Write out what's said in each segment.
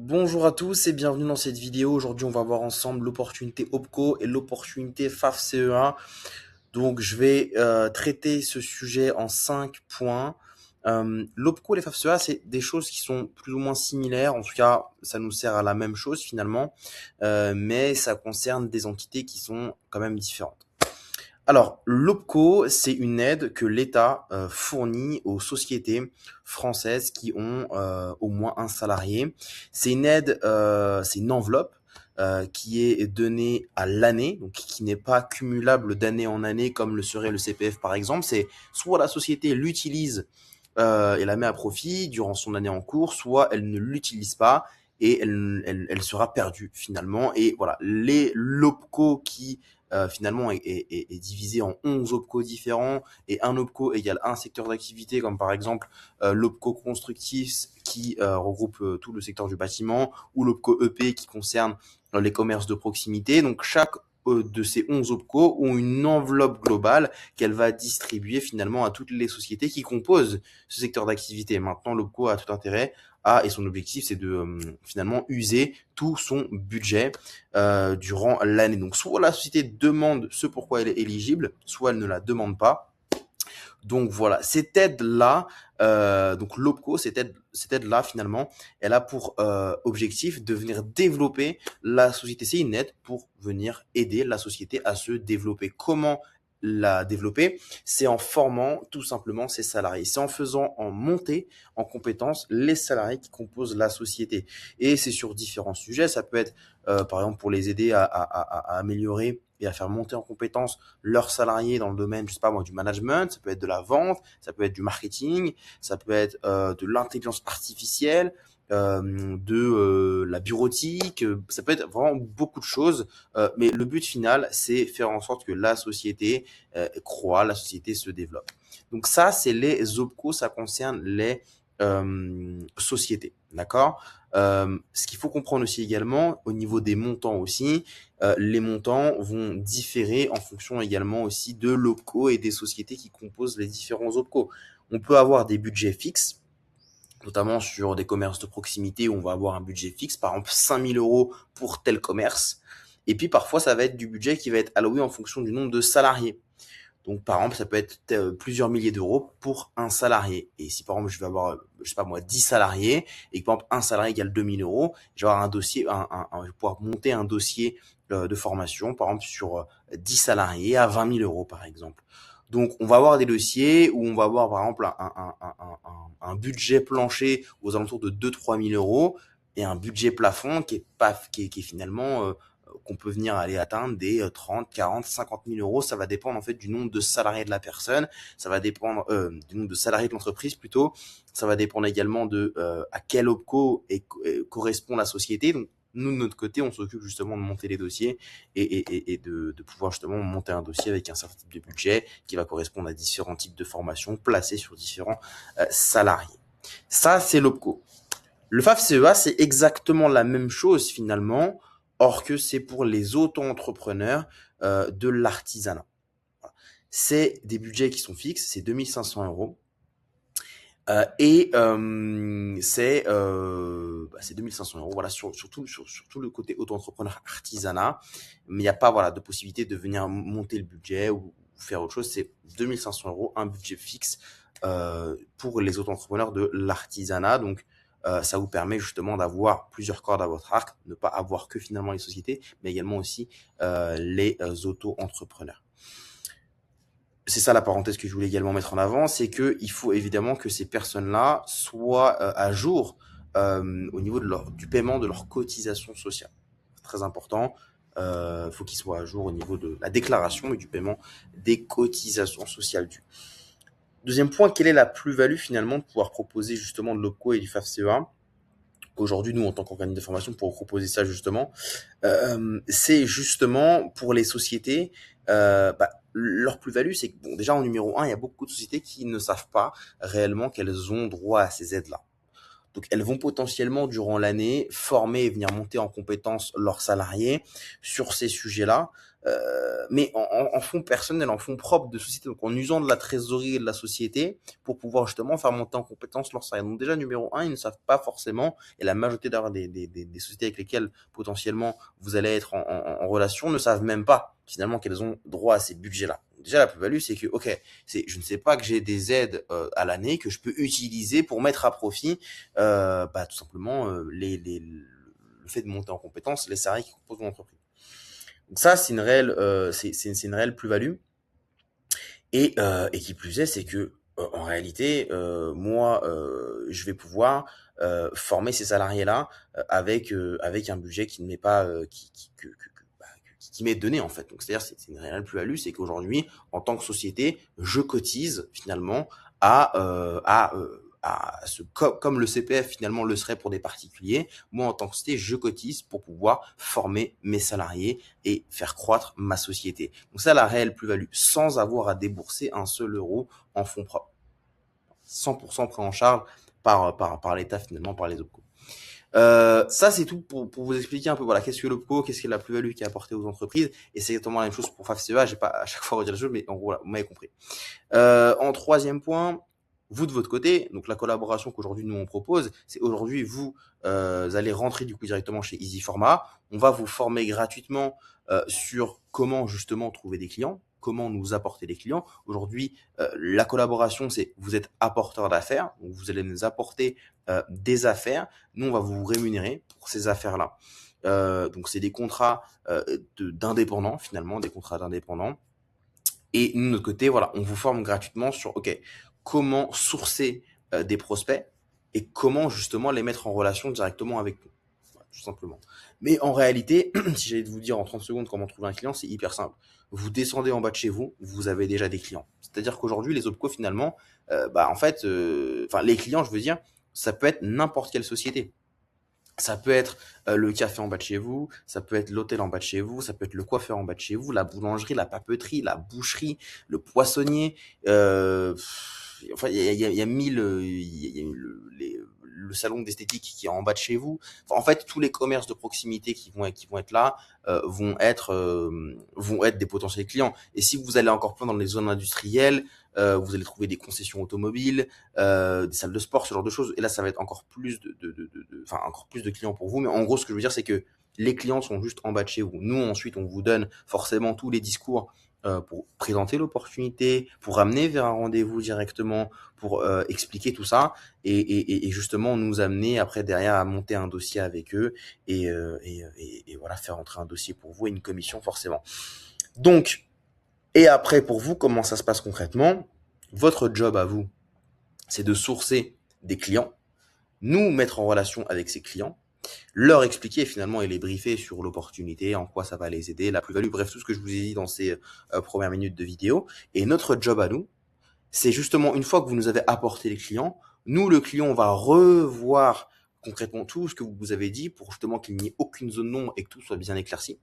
Bonjour à tous et bienvenue dans cette vidéo. Aujourd'hui, on va voir ensemble l'opportunité OPCO et l'opportunité FAF-CE1. Donc, je vais traiter ce sujet en 5 points. L'OPCO et les FAF-CE1, c'est des choses qui sont plus ou moins similaires. En tout cas, ça nous sert à la même chose finalement, mais ça concerne des entités qui sont quand même différentes. Alors, l'OPCO, c'est une aide que l'État fournit aux sociétés françaises qui ont au moins un salarié. C'est une aide, c'est une enveloppe qui est donnée à l'année, donc qui n'est pas cumulable d'année en année comme le serait le CPF par exemple. C'est soit la société l'utilise et la met à profit durant son année en cours, soit elle ne l'utilise pas et elle sera perdue finalement. Et voilà, les l'OPCO qui finalement est divisé en 11 OPCO différents et un OPCO égale un secteur d'activité comme par exemple l'OPCO constructif qui regroupe tout le secteur du bâtiment ou l'OPCO EP qui concerne les commerces de proximité. Donc chaque de ces 11 OPCO ont une enveloppe globale qu'elle va distribuer finalement à toutes les sociétés qui composent ce secteur d'activité. Maintenant, l'OPCO a tout intérêt et son objectif, c'est de finalement user tout son budget durant l'année. Donc, soit la société demande ce pourquoi elle est éligible, soit elle ne la demande pas. Donc voilà, cette aide-là, donc l'OPCO, cette aide-là finalement, elle a pour objectif de venir développer la société. C'est une aide pour venir aider la société à se développer. Comment la développer? C'est en formant tout simplement ses salariés. C'est en faisant en monter en compétence les salariés qui composent la société. Et c'est sur différents sujets. Ça peut être par exemple pour les aider à améliorer et à faire monter en compétence leurs salariés dans le domaine, je sais pas moi, du management, ça peut être de la vente, ça peut être du marketing, ça peut être de l'intelligence artificielle, la bureautique, ça peut être vraiment beaucoup de choses, mais le but final, c'est faire en sorte que la société croît, la société se développe. Donc ça, c'est les OPCO, ça concerne les sociétés, d'accord. Ce qu'il faut comprendre aussi également, au niveau des montants aussi, les montants vont différer en fonction également aussi de l'OPCO et des sociétés qui composent les différents OPCO. On peut avoir des budgets fixes, notamment sur des commerces de proximité où on va avoir un budget fixe, par exemple 5 000 € pour tel commerce. Et puis parfois, ça va être du budget qui va être alloué en fonction du nombre de salariés. Donc, par exemple, ça peut être plusieurs milliers d'euros pour un salarié. Et si, par exemple, je vais avoir, je sais pas moi, 10 salariés, et que, par exemple, un salarié égale 2 000 €, je vais avoir un dossier, je vais pouvoir monter un dossier de formation, par exemple, sur 10 salariés à 20 000 € par exemple. Donc, on va avoir des dossiers où on va avoir, par exemple, un budget plancher aux alentours de 2 000 à 3 000 € et un budget plafond qui est finalement qu'on peut venir aller atteindre des 30, 40, 50 000 €. Ça va dépendre en fait du nombre de salariés de la personne, ça va dépendre du nombre de salariés de l'entreprise plutôt, ça va dépendre également de à quel OPCO correspond la société. Donc nous de notre côté, on s'occupe justement de monter les dossiers et de pouvoir justement monter un dossier avec un certain type de budget qui va correspondre à différents types de formations placées sur différents salariés. Ça, c'est l'OPCO. Le FAF-CEA, c'est exactement la même chose finalement, or que c'est pour les auto-entrepreneurs de l'artisanat. Voilà. C'est des budgets qui sont fixes, c'est 2500 €. C'est 2500 €, voilà, sur tout le côté auto-entrepreneur artisanat, mais il n'y a pas voilà, de possibilité de venir monter le budget ou faire autre chose, c'est 2500 €, un budget fixe pour les auto-entrepreneurs de l'artisanat. Donc, ça vous permet justement d'avoir plusieurs cordes à votre arc, ne pas avoir que finalement les sociétés, mais également aussi les auto-entrepreneurs. C'est ça la parenthèse que je voulais également mettre en avant, c'est qu'il faut évidemment que ces personnes-là soient à jour au niveau du paiement de leur cotisation sociale. C'est très important. Il faut qu'ils soient à jour au niveau de la déclaration et du paiement des cotisations sociales dues. Deuxième point, quelle est la plus-value finalement de pouvoir proposer justement de l'OPCO et du FAF-CEA? Aujourd'hui, nous, en tant qu'organisme de formation, pour proposer ça justement, c'est justement pour les sociétés, leur plus-value, c'est que bon, déjà en numéro un, il y a beaucoup de sociétés qui ne savent pas réellement qu'elles ont droit à ces aides-là. Donc, elles vont potentiellement, durant l'année, former et venir monter en compétence leurs salariés sur ces sujets-là, mais en fonds personnels, en fonds propres de société, donc en usant de la trésorerie et de la société pour pouvoir justement faire monter en compétence leurs salariés. Donc déjà, numéro un, ils ne savent pas forcément, et la majorité d'ailleurs des sociétés avec lesquelles potentiellement vous allez être en relation ne savent même pas finalement qu'elles ont droit à ces budgets-là. Déjà, la plus-value, c'est que, ok, je ne sais pas que j'ai des aides à l'année que je peux utiliser pour mettre à profit tout simplement le fait de monter en compétence les salariés qui composent mon entreprise. Donc ça, c'est une réelle, c'est une réelle plus-value. Et qui plus est, c'est que en réalité, moi, je vais pouvoir former ces salariés-là avec un budget qui ne m'est pas, qui m'est donné en fait. Donc c'est-à-dire c'est une réelle plus-value, c'est qu'aujourd'hui, en tant que société, je cotise finalement à comme le CPF finalement le serait pour des particuliers. Moi, en tant que société, je cotise pour pouvoir former mes salariés et faire croître ma société. Donc ça, la réelle plus-value, sans avoir à débourser un seul euro en fonds propres. 100% pris en charge par l'État finalement, par les OPCO. Ça, c'est tout pour vous expliquer un peu, voilà, qu'est-ce que l'OPCO, qu'est-ce que la plus-value qui est apportée aux entreprises, et c'est exactement la même chose pour FAFCEA, j'ai pas à chaque fois redire les choses, mais en gros, voilà, vous m'avez compris. En troisième point, vous de votre côté, donc la collaboration qu'aujourd'hui nous on propose, c'est aujourd'hui vous allez rentrer du coup directement chez Easy Format. On va vous former gratuitement sur comment justement trouver des clients, comment nous apporter des clients. Aujourd'hui, la collaboration, c'est vous êtes apporteur d'affaires, donc vous allez nous apporter des affaires. Nous, on va vous rémunérer pour ces affaires-là. Donc c'est des contrats d'indépendants finalement, des contrats d'indépendants. Et nous, de notre côté, voilà, on vous forme gratuitement sur, OK, comment sourcer des prospects et comment justement les mettre en relation directement avec nous. Voilà, tout simplement. Mais en réalité, si j'allais vous dire en 30 secondes comment trouver un client, c'est hyper simple. Vous descendez en bas de chez vous, vous avez déjà des clients. C'est-à-dire qu'aujourd'hui, les OPCO, finalement, les clients, je veux dire, ça peut être n'importe quelle société. Ça peut être le café en bas de chez vous, ça peut être l'hôtel en bas de chez vous, ça peut être le coiffeur en bas de chez vous, la boulangerie, la papeterie, la boucherie, le poissonnier. Enfin, il y a mille, il y a le salon d'esthétique qui est en bas de chez vous. Enfin, en fait, tous les commerces de proximité qui vont être là vont être des potentiels clients. Et si vous allez encore plus dans les zones industrielles, vous allez trouver des concessions automobiles, des salles de sport, ce genre de choses. Et là, ça va être encore plus encore plus de clients pour vous. Mais en gros, ce que je veux dire, c'est que les clients sont juste en bas de chez vous. Nous, ensuite, on vous donne forcément tous les discours pour présenter l'opportunité, pour amener vers un rendez-vous directement, pour expliquer tout ça et justement nous amener après derrière à monter un dossier avec eux et voilà, faire entrer un dossier pour vous et une commission forcément. Donc, et après pour vous, comment ça se passe concrètement? Votre job à vous, c'est de sourcer des clients, nous mettre en relation avec ces clients, leur expliquer finalement et les briefer sur l'opportunité, en quoi ça va les aider, la plus-value, bref, tout ce que je vous ai dit dans ces premières minutes de vidéo. Et notre job à nous, c'est justement une fois que vous nous avez apporté les clients, nous, le client, on va revoir concrètement tout ce que vous avez dit pour justement qu'il n'y ait aucune zone d'ombre et que tout soit bien éclairci.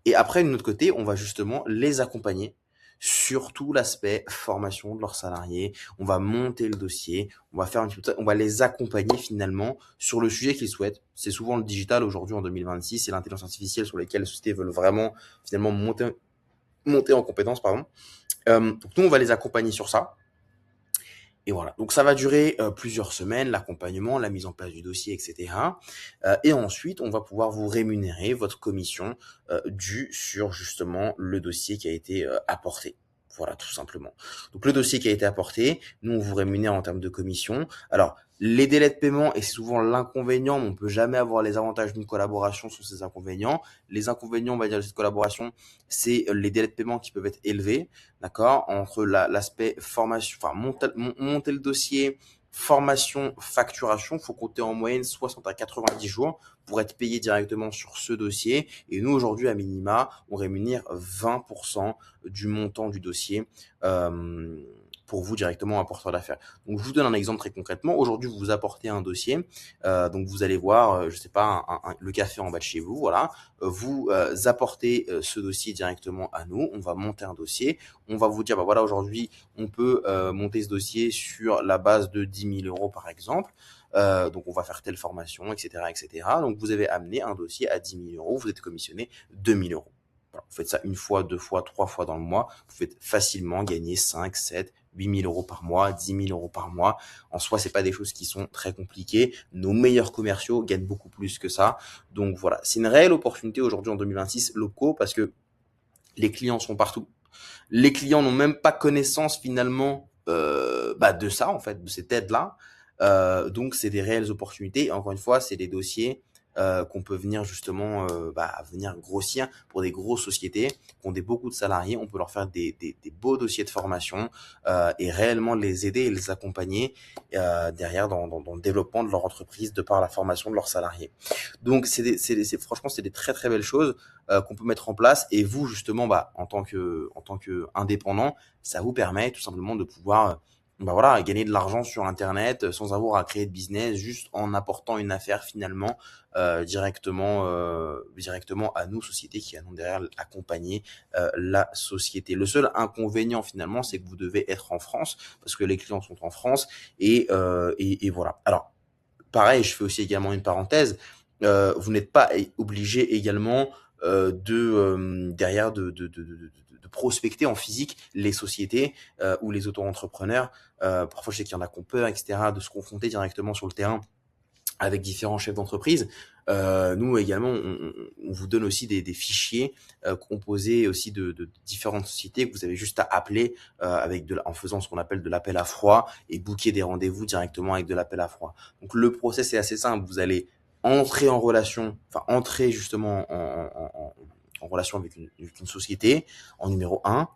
Et après, de notre côté, on va justement les accompagner sur tout l'aspect formation de leurs salariés. On va monter le dossier, on va faire on va les accompagner finalement sur le sujet qu'ils souhaitent. C'est souvent le digital aujourd'hui en 2026 et l'intelligence artificielle sur lesquelles les sociétés veulent vraiment finalement monter en compétences, pardon. Donc nous, on va les accompagner sur ça. Et voilà, donc ça va durer plusieurs semaines, l'accompagnement, la mise en place du dossier, etc. Et ensuite, on va pouvoir vous rémunérer votre commission due sur justement le dossier qui a été apporté. Voilà, tout simplement. Donc le dossier qui a été apporté, nous on vous rémunère en termes de commission. Alors, les délais de paiement, et c'est souvent l'inconvénient, mais on peut jamais avoir les avantages d'une collaboration sur ces inconvénients. Les inconvénients, on va dire, de cette collaboration, c'est les délais de paiement qui peuvent être élevés, d'accord, entre l'aspect formation, enfin monter le dossier, formation, facturation, faut compter en moyenne 60 à 90 jours pour être payé directement sur ce dossier. Et nous, aujourd'hui, à minima, on rémunère 20% du montant du dossier pour vous directement apporteur d'affaires. Donc, je vous donne un exemple très concrètement. Aujourd'hui, vous apportez un dossier. Donc, vous allez voir, je sais pas, le café en bas de chez vous. Voilà. Vous apportez ce dossier directement à nous. On va monter un dossier. On va vous dire, bah voilà, aujourd'hui, on peut monter ce dossier sur la base de 10 000 euros, par exemple. donc on va faire telle formation, etc., etc. Donc vous avez amené un dossier à 10 000 euros, vous êtes commissionné 2 000 euros. Voilà, vous faites ça une fois, deux fois, trois fois dans le mois, vous faites facilement gagner 5, 7, 8 000 euros par mois, 10 000 euros par mois. En soi, c'est pas des choses qui sont très compliquées. Nos meilleurs commerciaux gagnent beaucoup plus que ça. Donc voilà, c'est une réelle opportunité aujourd'hui en 2026 locaux parce que les clients sont partout. Les clients n'ont même pas connaissance finalement de ça en fait, de cette aide-là. Donc c'est des réelles opportunités. Et encore une fois, c'est des dossiers qu'on peut venir justement venir grossir pour des grosses sociétés qui ont beaucoup de salariés. On peut leur faire des beaux dossiers de formation et réellement les aider et les accompagner derrière dans le développement de leur entreprise de par la formation de leurs salariés. Donc franchement c'est des très très belles choses qu'on peut mettre en place. Et vous justement en tant que indépendant, ça vous permet tout simplement de pouvoir gagner de l'argent sur internet sans avoir à créer de business, juste en apportant une affaire finalement directement à nous sociétés qui allons derrière accompagner la société. Le seul inconvénient finalement, c'est que vous devez être en France parce que les clients sont en France et voilà. Alors pareil, je fais aussi également une parenthèse. Vous n'êtes pas obligé également derrière de prospecter en physique les sociétés ou les auto-entrepreneurs. Parfois, je sais qu'il y en a qui ont peur, etc., de se confronter directement sur le terrain avec différents chefs d'entreprise. Nous également, on vous donne aussi des fichiers composés aussi de différentes sociétés que vous avez juste à appeler en faisant ce qu'on appelle de l'appel à froid et booker des rendez-vous directement avec de l'appel à froid. Donc le process est assez simple. Vous allez entrer justement en relation avec une société en numéro 1.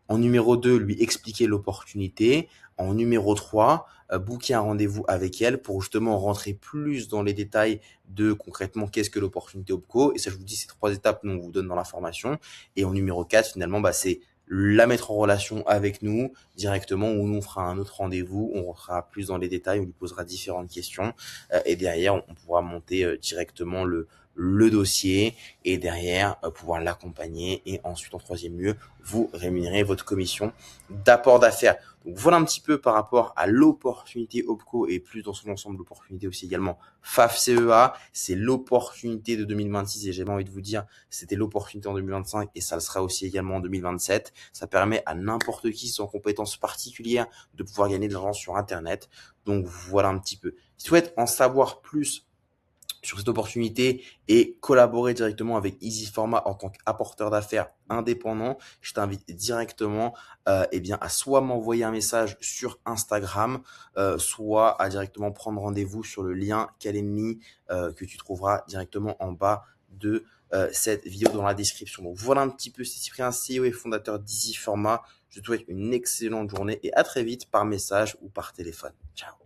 En numéro 2, lui expliquer l'opportunité. En numéro 3, booker un rendez-vous avec elle pour justement rentrer plus dans les détails de concrètement qu'est-ce que l'opportunité OPCO. Et ça, je vous dis, ces 3 étapes, nous, on vous donne dans la formation. Et en numéro 4, finalement, c'est la mettre en relation avec nous directement, où nous on fera un autre rendez-vous, on rentrera plus dans les détails, on lui posera différentes questions et derrière on pourra monter directement le dossier et derrière pouvoir l'accompagner et ensuite en troisième lieu vous rémunérer votre commission d'apport d'affaires. Donc voilà un petit peu par rapport à l'opportunité OPCO et plus dans son ensemble l'opportunité aussi également FAF CEA. C'est l'opportunité de 2026 et j'ai envie de vous dire c'était l'opportunité en 2025 et ça le sera aussi également en 2027. Ça permet à n'importe qui sans compétences particulières de pouvoir gagner de l'argent sur internet. Donc voilà un petit peu. Si tu souhaites en savoir plus sur cette opportunité et collaborer directement avec Easy Format en tant qu'apporteur d'affaires indépendant, je t'invite directement à soit m'envoyer un message sur Instagram, soit à directement prendre rendez-vous sur le lien Calendly que tu trouveras directement en bas de cette vidéo dans la description. Donc voilà un petit peu, c'est Cyprien, CEO et fondateur d'Easy Format. Je te souhaite une excellente journée et à très vite par message ou par téléphone. Ciao.